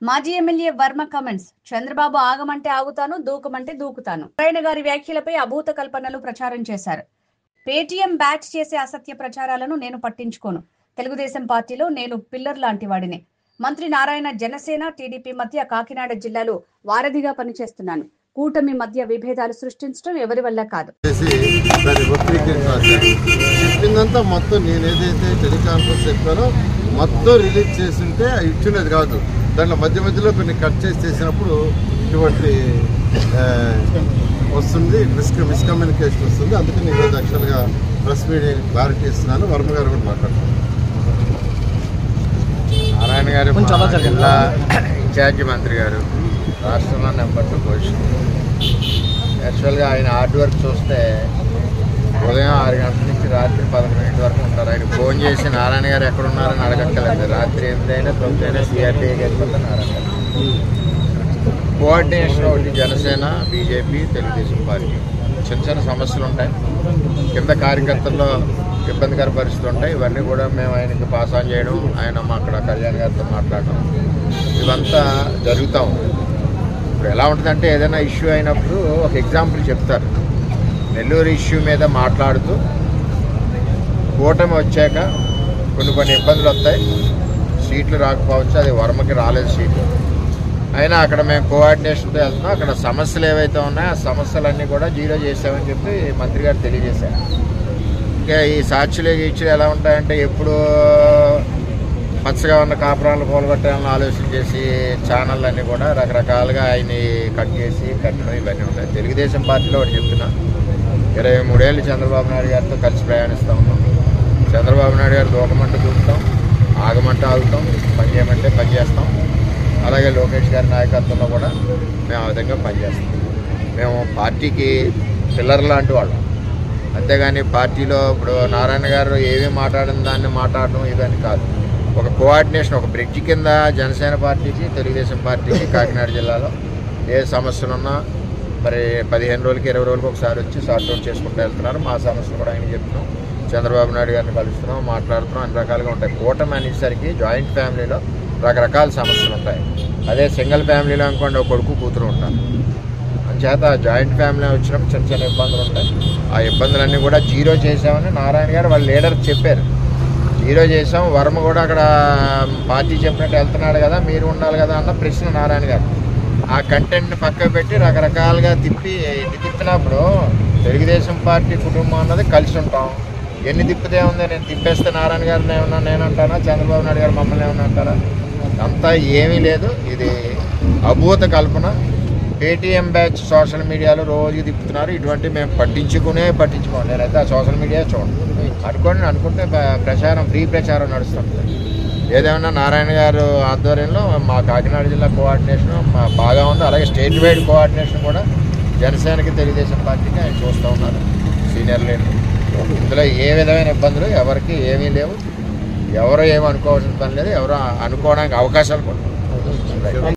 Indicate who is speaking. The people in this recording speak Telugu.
Speaker 1: మాజీ ఎమ్మెల్యే వర్మ కమెంట్స్. చంద్రబాబు ఆగమంటే ఆగుతాను, దూకమంటే దూకుతాను. నారాయణ గారి వ్యాఖ్యలపై అభూత కల్పనలు ప్రచారం చేశారు. పేటీఎం బ్యాచ్ చేసే అసత్య ప్రచారాలను నేను పట్టించుకోను. తెలుగుదేశం పార్టీలో నేను పిల్లర్ లాంటి వాడిని. మంత్రి నారాయణ జనసేన, టీడీపీ మధ్య కాకినాడ జిల్లాలో వారధిగా పనిచేస్తున్నాను. కూటమి మధ్య విభేదాలు సృష్టించడం ఎవరి వల్ల కాదు.
Speaker 2: చెప్పిందంతా మొత్తం నేను ఏదైతే టెలికాన్ఫరెన్స్ చెప్పానో మొత్తం రిలీజ్ చేస్తుంటే ఇచ్చినది కాదు. దాంట్లో మధ్య మధ్యలో కొన్ని కట్ చేసినప్పుడు ఇటువంటి వస్తుంది, మిస్కమ్యూనికేషన్ వస్తుంది. అందుకని నేను ఈరోజు యాక్చువల్గా ప్రెస్ మీడియా క్లారిటీ ఇస్తున్నాను. వర్మ గారు కూడా మాట్లాడుతున్నారు.
Speaker 3: నారాయణ గారు జిల్లా ఇన్ఛార్జి మంత్రి గారు, రాష్ట్రంలో నెంబర్ 2 పొజిషన్. యాక్చువల్గా ఆయన హార్డ్ వర్క్ చూస్తే ఉదయం 6 గంటల నుంచి రాత్రి 11 వరకు ఉంటారు. ఆయన ఫోన్ చేసి నారాయణ గారు ఎక్కడున్నారని అడగక్కర్లేదు. రాత్రి 8 అయినా 9 అయినా సిఆర్టీకి వెళ్ళిపోతే నారాయణ గారు. కోఆర్డినేషన్ ఒకటి జనసేన, బీజేపీ, తెలుగుదేశం పార్టీ. చిన్న చిన్న సమస్యలు ఉంటాయి, కింద కార్యకర్తల్లో ఇబ్బందికర పరిస్థితులు ఉంటాయి. ఇవన్నీ కూడా మేము ఆయనకి పాస్ ఆన్ చేయడం, ఆయన అక్కడ కళ్యాణ్ గారితో మాట్లాడడం, ఇవంతా జరుగుతూ ఉంది. ఇప్పుడు ఎలా ఉంటుందంటే ఏదైనా ఇష్యూ అయినప్పుడు ఒక ఎగ్జాంపుల్ చెప్తారు. నెల్లూరు ఇష్యూ మీద మాట్లాడుతూ కూటమి వచ్చాక కొన్ని ఇబ్బందులు వస్తాయి, సీట్లు రాకపోవచ్చు. అది వర్మకి రాలేదు సీట్లు. అయినా అక్కడ మేము కోఆర్డినేషన్తో వెళ్తున్నాం. అక్కడ సమస్యలు ఏవైతే ఉన్నాయో ఆ సమస్యలన్నీ కూడా జీరో చేసామని చెప్పి మంత్రి గారు తెలియజేశారు. ఇంకా ఈ సాక్షులు గీక్షులు ఎలా ఉంటాయంటే ఎప్పుడు పచ్చగా ఉన్న కాపురాలను పోలగొట్టాలని ఆలోచన చేసి ఛానళ్ళన్నీ కూడా రకరకాలుగా ఆయన్ని కట్ చేసి కట్టడం ఇవన్నీ ఉంటాయి. తెలుగుదేశం పార్టీలో ఒకటి చెప్తున్నా, 23 ఏళ్ళు చంద్రబాబు నాయుడు గారితో కలిసి ప్రయాణిస్తూ ఉన్నాం. చంద్రబాబు నాయుడు గారు దూకమంటే దూకుతాం, ఆగమంటే ఆగుతాం, పని చేయమంటే పని చేస్తాం. అలాగే లోకేష్ గారి నాయకత్వంలో కూడా మేము ఆ విధంగా పనిచేస్తాం. మేము పార్టీకి పిల్లర్ లాంటి వాళ్ళం. అంతేగాని పార్టీలో ఇప్పుడు నారాయణ గారు ఏమీ మాట్లాడిన దాన్ని మాట్లాడడం ఇవన్నీ కాదు. ఒక కోఆర్డినేషన్, ఒక బ్రిడ్జ్ కింద జనసేన పార్టీకి, తెలుగుదేశం పార్టీకి కాకినాడ జిల్లాలో ఏ సమస్యలు ఉన్నా మరి 15 రోజులకి 20 రోజులకి ఒకసారి వచ్చి సార్ట్ అవుట్ చేసుకుంటూ వెళ్తున్నారు. మా సమస్యలు కూడా ఆయన చెప్తున్నాం. చంద్రబాబు నాయుడు గారిని కలుస్తున్నాం, మాట్లాడుతున్నాం. అన్ని రకాలుగా ఉంటాయి. కూటమి అనేసరికి జాయింట్ ఫ్యామిలీలో రకరకాల సమస్యలు ఉంటాయి. అదే సింగిల్ ఫ్యామిలీలో అనుకోండి, ఒక కొడుకు కూతురు ఉంటారు. అంచేత జాయింట్ ఫ్యామిలీ వచ్చినప్పుడు చిన్న చిన్న ఇబ్బందులు ఉంటాయి. ఆ ఇబ్బందులన్నీ కూడా జీరో చేసామని నారాయణ గారు వాళ్ళ లీడర్ చెప్పారు. జీరో చేసాం. వర్మ కూడా అక్కడ పార్టీ చెప్పినట్టు వెళ్తున్నాడు కదా, మీరు ఉండాలి కదా అన్న ప్రశ్న నారాయణ గారు. ఆ కంటెంట్ని పక్కకు పెట్టి రకరకాలుగా తిప్పినప్పుడు తెలుగుదేశం పార్టీ కుటుంబం అన్నది కలిసి ఉంటాం. ఎన్ని తిప్పితే ఉంది, నేను తిప్పేస్తే నారాయణ గారిని ఏమన్నా నేనంటానా, చంద్రబాబు నాయుడు గారు మమ్మల్ని ఏమన్నా అంటారా? అంతా ఏమీ లేదు. ఇది అభూత కల్పన. పేటీఎం బ్యాచ్ సోషల్ మీడియాలో రోజు తిప్పుతున్నారు. ఇటువంటి మేము పట్టించుకోండి. నేనైతే ఆ సోషల్ మీడియా చూడండి. అనుకుంటే ప్రచారం, ఫ్రీ ప్రచారం నడుస్తుంది. ఏదేమన్నా నారాయణ గారు ఆధ్వర్యంలో మా కాకినాడ జిల్లా కోఆర్డినేషన్ బాగా ఉంది. అలాగే స్టేట్ వైడ్ కోఆర్డినేషన్ కూడా జనసేనకి, తెలుగుదేశం పార్టీకి ఆయన చూస్తూ ఉన్నారు, సీనియర్ లీడర్. ఇందులో ఏ విధమైన ఇబ్బందులు ఎవరికి ఏమీ లేవు. ఎవరో ఏమనుకోవాల్సిన పని లేదు. ఎవరో అనుకోవడానికి అవకాశాలు కూడా